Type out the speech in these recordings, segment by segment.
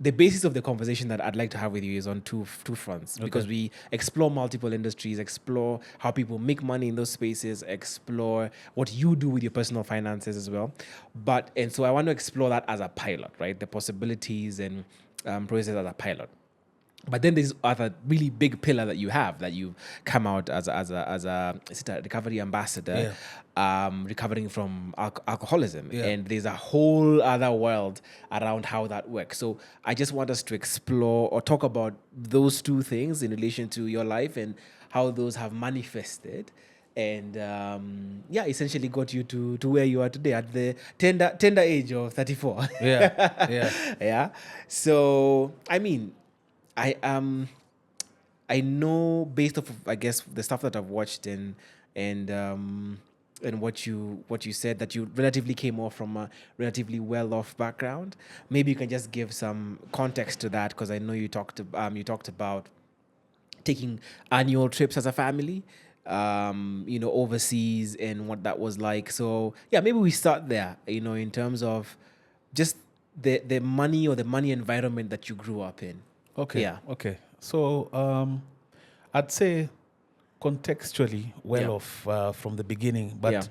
the basis of the conversation that I'd like to have with you is on two fronts, because we explore multiple industries, explore how people make money in those spaces, explore what you do with your personal finances as well. And so I want to explore that as a pilot, right? The possibilities and processes as a pilot. But then there's other really big pillar that you've come out as a recovery ambassador, recovering from alcoholism, and there's a whole other world around how that works. So I just want us to explore or talk about those two things in relation to your life and how those have manifested. And essentially got you to where you are today at the tender age of 34. Yeah. So I mean, I know based off of, I guess, the stuff that I've watched and what you said, that you relatively came off from a relatively well-off background. Maybe you can just give some context to that, because I know you talked about taking annual trips as a family, overseas, and what that was like. So yeah, maybe we start there, in terms of just the money or the money environment that you grew up in. Okay. Yeah. Okay. So I'd say contextually off from the beginning, but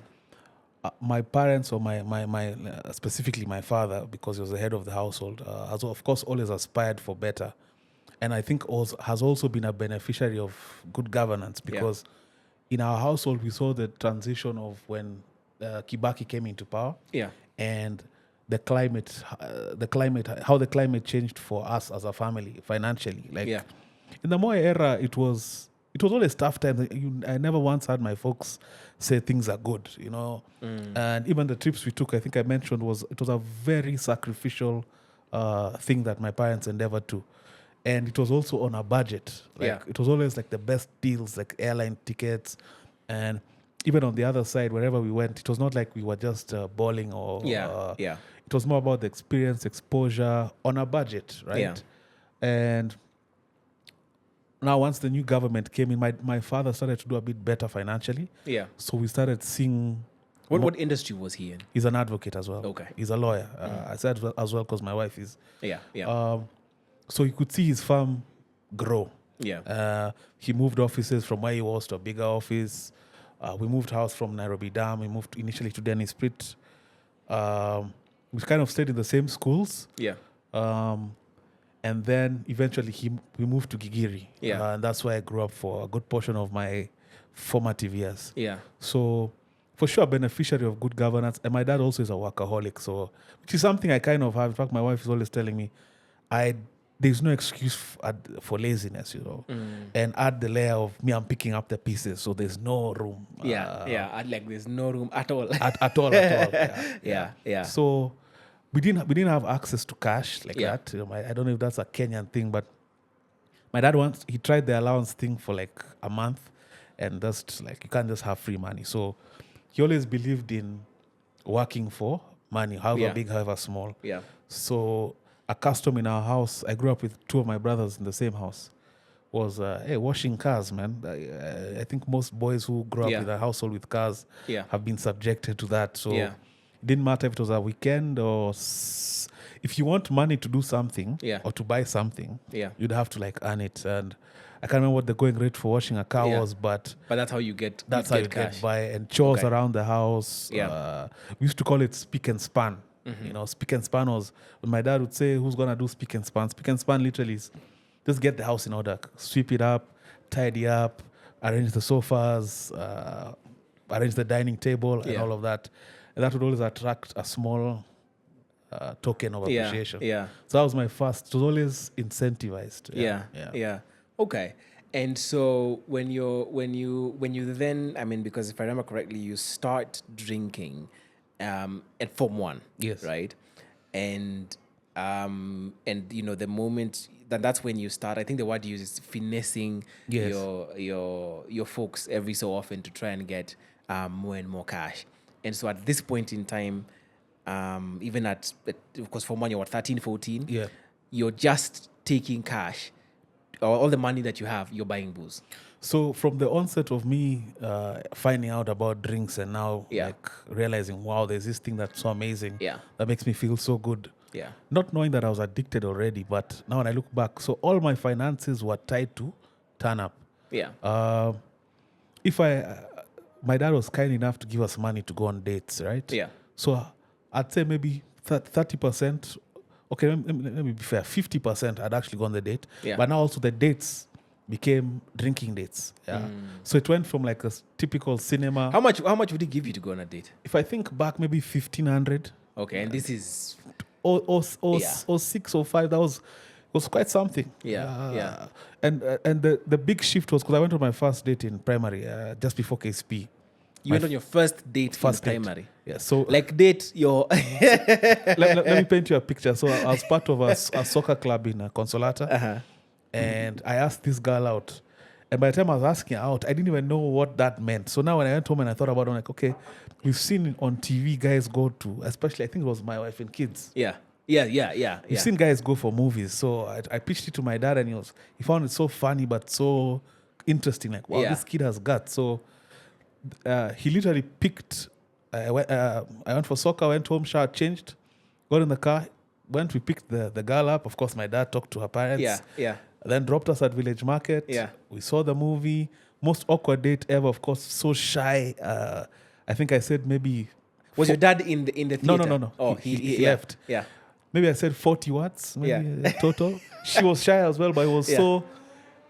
my parents, or my specifically my father, because he was the head of the household, has of course always aspired for better, and I think also has also been a beneficiary of good governance, because in our household we saw the transition of when Kibaki came into power, and the climate, how the climate changed for us as a family financially. In the Moi era, it was always tough times. I never once had my folks say things are good, And even the trips we took, I think I mentioned, it was a very sacrificial thing that my parents endeavored to, and it was also on a budget. It was always like the best deals, like airline tickets, and even on the other side, wherever we went, it was not like we were just balling or It was more about the experience, exposure on a budget, right? And now, once the new government came in, my father started to do a bit better financially. So we started seeing. What industry was he in? He's an advocate as well. Okay. He's a lawyer. I said as well because my wife is. Yeah. So you could see his firm grow. He moved offices from where he was to a bigger office. We moved house from Nairobi Dam. We moved initially to Denny Sprit. We kind of stayed in the same schools. And then eventually we moved to Gigiri. And that's where I grew up for a good portion of my formative years. So for sure, a beneficiary of good governance. And my dad also is a workaholic, so which is something I kind of have. In fact, my wife is always telling me, there's no excuse for laziness, and add the layer of me, I'm picking up the pieces, so there's no room. There's no room at all. at all. Yeah. So we didn't have access to cash that. I don't know if that's a Kenyan thing, but my dad he tried the allowance thing for like a month, and that's like, you can't just have free money. So he always believed in working for money, however big, however small. So a custom in our house, I grew up with two of my brothers in the same house, was washing cars, man. I think most boys who grow up with a household with cars have been subjected to that. So it didn't matter if it was a weekend or if you want money to do something or to buy something, you'd have to earn it. And I can't remember what the going rate for washing a car was, but that's how you get. That's how you get by. And chores around the house. We used to call it spick and span. Spick and span was when my dad would say, "Who's gonna do spick and span?" Spick and span literally is just get the house in order, sweep it up, tidy up, arrange the sofas, arrange the dining table, and all of that. And that would always attract a small token of appreciation. So that was my first. It was always incentivized. Okay. And so when you then, I mean, because if I remember correctly, you start drinking at Form 1. Yes. Right. And the moment that's when you start, I think the word you use is finessing your folks every so often to try and get more and more cash. And so at this point in time, even of course, Form 1, you're 13, 14. You're just taking cash, or all the money that you have, you're buying booze. So from the onset of me finding out about drinks and now realizing, wow, there's this thing that's so amazing that makes me feel so good. Yeah. Not knowing that I was addicted already, but now when I look back, so all my finances were tied to turn up. Yeah. If my dad was kind enough to give us money to go on dates, right? Yeah. So I'd say maybe 30%. Okay, let me be fair. 50% I'd actually go on the date. Yeah. But now also the dates became drinking dates. Yeah. So it went from like a typical cinema. How much would he give you to go on a date? If I think back, maybe 1,500. Okay, and this is Or Yeah. 6 or 5. That was quite something. Yeah. And the big shift was because I went on my first date in primary just before KSP. You went on your first date First in date. primary. Yeah. So Like date your let me paint you a picture. So I was part of a soccer club in Consolata, and I asked this girl out. And by the time I was asking her out, I didn't even know what that meant. So now when I went home and I thought about it, I'm like, okay, we've seen on TV guys go to, especially I think it was My Wife and Kids. Yeah. We've seen guys go for movies. So I pitched it to my dad and he found it so funny but so interesting. Like, wow, this kid has guts. So he literally picked. I went for soccer, went home, showered, changed, got in the car, we picked the girl up. Of course, my dad talked to her parents. Yeah. Then dropped us at Village Market. Yeah. We saw the movie. Most awkward date ever, of course, so shy. I think I said maybe... Was your dad in the theater? No. Oh, he left. Yeah. Maybe I said 40 words, maybe total. She was shy as well, but it was so...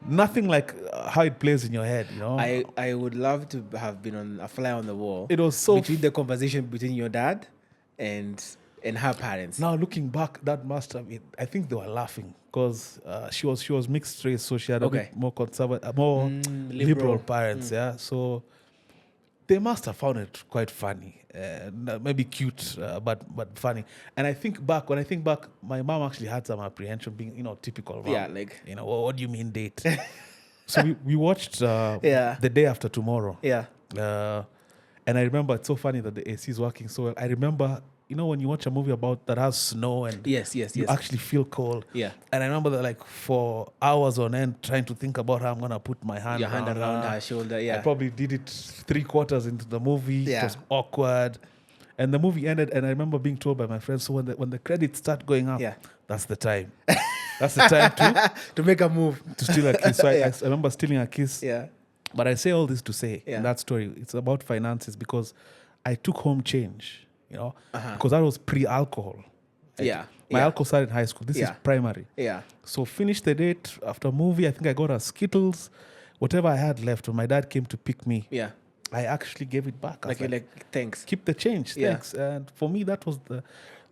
Nothing like how it plays in your head, you know? I would love to have been on a fly on the wall. It was so... Between the conversation between your dad and her parents. Now looking back, that must have been... I think they were laughing because she was mixed race, so she had a bit more conservative, more liberal parents, yeah? So they must have found it quite funny. Maybe cute, but funny. And when I think back, my mom actually had some apprehension, being typical mom. Yeah, like what do you mean date? So we watched The Day After Tomorrow. Yeah. And I remember it's so funny that the AC is working so well. I remember when you watch a movie that has snow and yes, you actually feel cold. Yeah. And I remember that like for hours on end trying to think about how I'm gonna put my hand around her shoulder. Yeah. I probably did it 3/4 into the movie. Yeah. It was awkward. And the movie ended and I remember being told by my friends, so when the credits start going up, that's the time. That's the time to make a move. To steal a kiss. So I remember stealing a kiss. Yeah. But I say all this to say in that story, it's about finances because I took home change. Because that was pre-alcohol. My alcohol started in high school. This is primary. Yeah. So finished the date after movie. I think I got a Skittles, whatever I had left. When my dad came to pick me, I actually gave it back. Like thanks. Keep the change, thanks. And for me, that was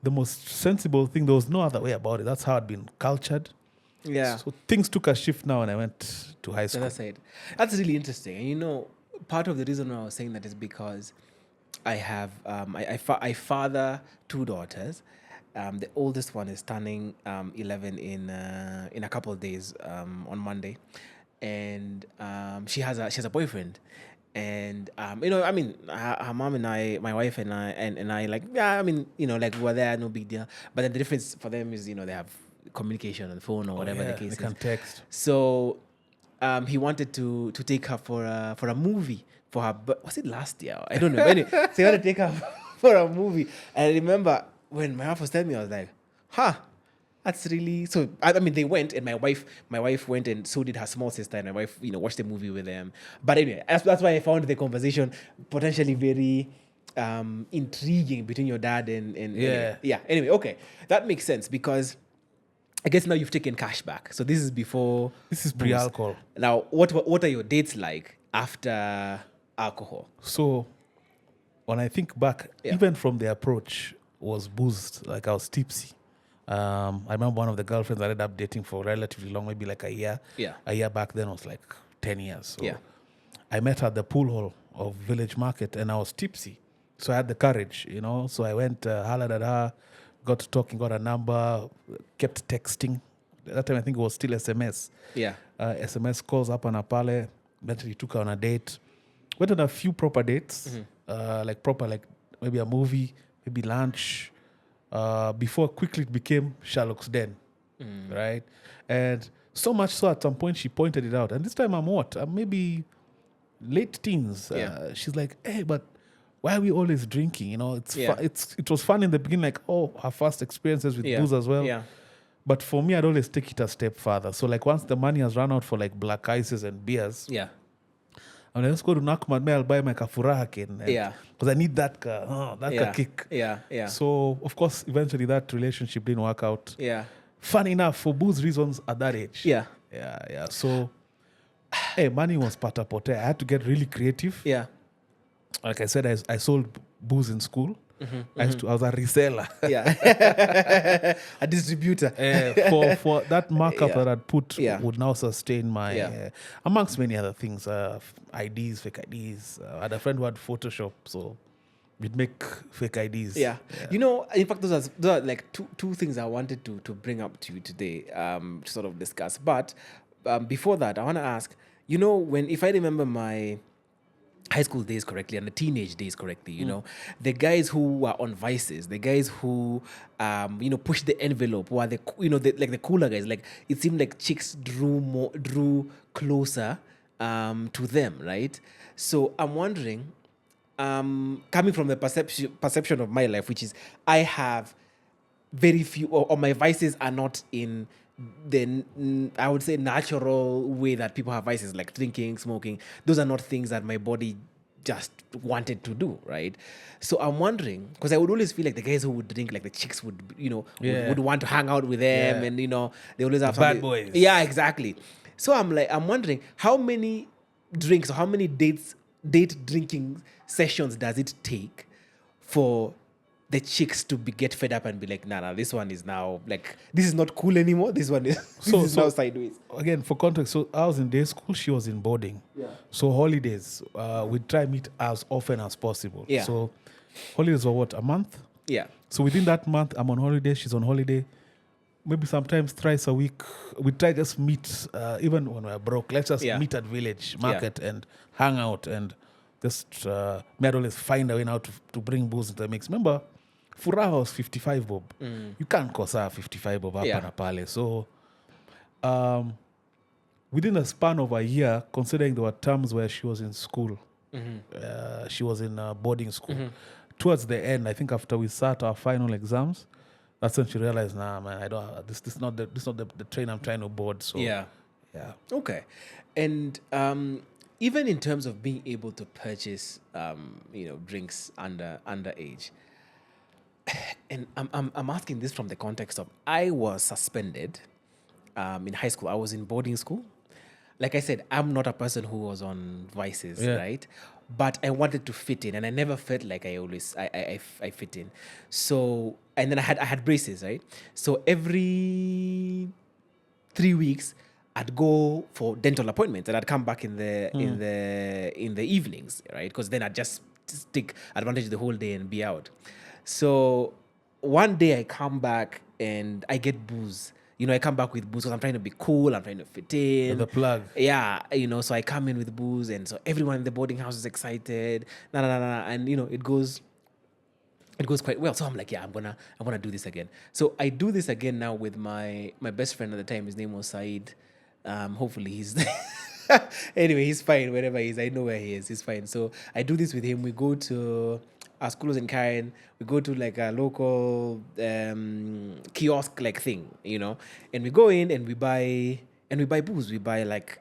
the most sensible thing. There was no other way about it. That's how I'd been cultured. Yeah. So things took a shift now when I went to high school. That's really interesting. And part of the reason why I was saying that is because I have I father 2 daughters. The oldest one is turning 11 in a couple of days on Monday, and she has a boyfriend, and her mom and I, my wife and I like like we were there, no big deal. But then the difference for them is they have communication on the phone or whatever the case is. They can text. So he wanted to take her for a movie. For her, was it last year? I don't know. Anyway, so you had to take her for a movie. And I remember when my wife was telling me, I was like, that's really... So, they went, and my wife went, and so did her small sister, and my wife, watched the movie with them. But anyway, that's why I found the conversation potentially very intriguing between your dad and Anyway, okay. That makes sense, because I guess now you've taken cash back. So this is before... This is pre-alcohol. Now, what are your dates like after alcohol? So when I think back, even from the approach was boozed, like I was tipsy. I remember one of the girlfriends I ended up dating for relatively long, maybe like a year. Yeah. A year back then was like 10 years. So yeah. I met her at the pool hall of Village Market and I was tipsy. So I had the courage, So I went, hollered at her, got to talking, got a number, kept texting. At that time, I think it was still SMS. Yeah. SMS calls up on a pale. Eventually took her on a date. Went on a few proper dates, like maybe a movie, maybe lunch, before quickly it became Sherlock's Den, right? And so much so at some point she pointed it out. And this time I'm maybe late teens. She's like, hey, but why are we always drinking? You know, Yeah. it was fun in the beginning, like, oh, her first experiences with booze as well. Yeah. But for me, I'd always take it a step further. So like once the money has run out for like black ices and beers, Yeah. and let's go to Nakman, I'll buy my kafuraha kin. Yeah. Because I need that ka kick. Yeah. Yeah. So of course, eventually that relationship didn't work out. Yeah. Fun enough, for booze reasons at that age. Yeah. Yeah. So hey, money was pata pote. I had to get really creative. Yeah. Like I said, I sold booze in school. I was a reseller. Yeah. A distributor. For that markup Yeah. that I'd put Yeah. would now sustain my, Yeah. amongst many other things, IDs, fake IDs. I had a friend who had Photoshop, so we'd make fake IDs. Yeah. You know, in fact, those are like two things I wanted to bring up to you today, to sort of discuss. But before that, I want to ask, you know, if I remember my high school days correctly and the teenage days correctly, you know, the guys who were on Vices, the guys who, pushed the envelope, were like the cooler guys. Like it seemed like chicks drew closer to them, right? So I'm wondering, coming from the perception of my life, which is I have very few, or my vices are not in the I would say natural way that people have vices, like drinking, smoking. Those are not things that my body just wanted to do, right? So I'm wondering, because I would always feel like the guys who would drink, like the chicks would, would want to hang out with them, and they always have bad boys. Yeah, exactly. So I'm wondering how many drinks or how many date drinking sessions does it take for the chicks to get fed up and be like, nah, this one is now like, this is not cool anymore. This one is now sideways. Again, for context, so I was in day school, she was in boarding. Yeah. So holidays, we'd try meet as often as possible. Yeah. So holidays were what, a month? Yeah. So within that month, I'm on holiday, she's on holiday. Maybe sometimes thrice a week, we try just meet, even when we're broke, let's just meet at village market and hang out and just, I'd always find a way now to bring booze into the mix. Remember, Furaha was 55 bob. You can't kosa 55 bob hapa na pale. So within a span of a year, considering there were terms where she was in school, she was in boarding school. Towards the end, I think after we sat our final exams, that's when she realized, nah, man, I don't. This is not the train I'm trying to board. So yeah. Okay, and even in terms of being able to purchase, drinks underage. And I'm asking this from the context of I was suspended in high school. I was in boarding school. Like I said, I'm not a person who was on Vices, right? But I wanted to fit in, and I never felt like I fit in. So, and then I had braces, right? So every 3 weeks, I'd go for dental appointments, and I'd come back in the evenings, right? Because then I'd just take advantage of the whole day and be out. So one day I come back and I get booze. I come back with booze because I'm trying to be cool. I'm trying to fit in. The plug. Yeah, so I come in with booze, and so everyone in the boarding house is excited. And it goes quite well. So I'm like, yeah, I'm gonna do this again. So I do this again now with my best friend at the time. His name was Said. Hopefully he's anyway, he's fine wherever he is. I know where he is. He's fine. So I do this with him. We go to our school was in Karen. We go to like a local kiosk like thing, and we go in and we buy booze. We buy like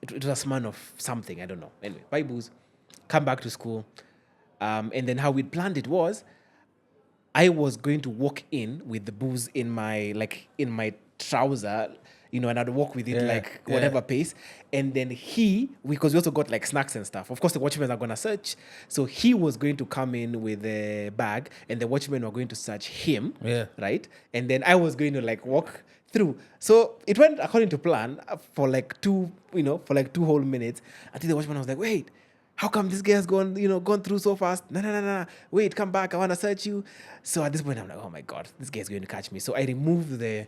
it was a sman of something, I don't know. Anyway, buy booze, come back to school, and then how we planned it was, I was going to walk in with the booze in my trouser, and I'd walk with it whatever pace. And then because we also got like snacks and stuff. Of course, the watchmen are going to search. So he was going to come in with a bag and the watchmen were going to search him. Yeah. Right? And then I was going to like walk through. So it went according to plan for like 2 whole minutes. Until the watchman was like, wait, how come this guy has gone through so fast? No. Wait, come back. I want to search you. So at this point, I'm like, oh my God, this guy is going to catch me. So I removed the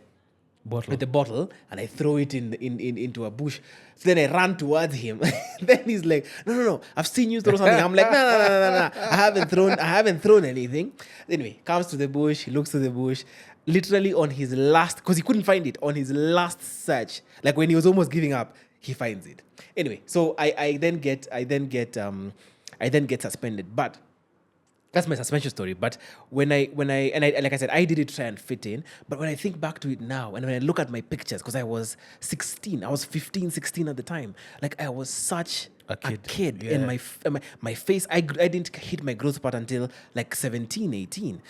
bottle and I throw it into a bush. So then I ran towards him. Then he's like, no, I've seen you throw something. I'm like, no. I haven't thrown anything. Anyway, comes to the bush, he looks to the bush. Literally on his last, because he couldn't find it, on his last search, like when he was almost giving up, he finds it. Anyway, so I then get I then get suspended. But that's my suspension story. But when I like I said, I did it to try and fit in. But when I think back to it now, and when I look at my pictures, because I was 16, I was 15, 16 at the time. Like I was such a kid. Yeah. And my face, I didn't hit my growth part until like 17, 18.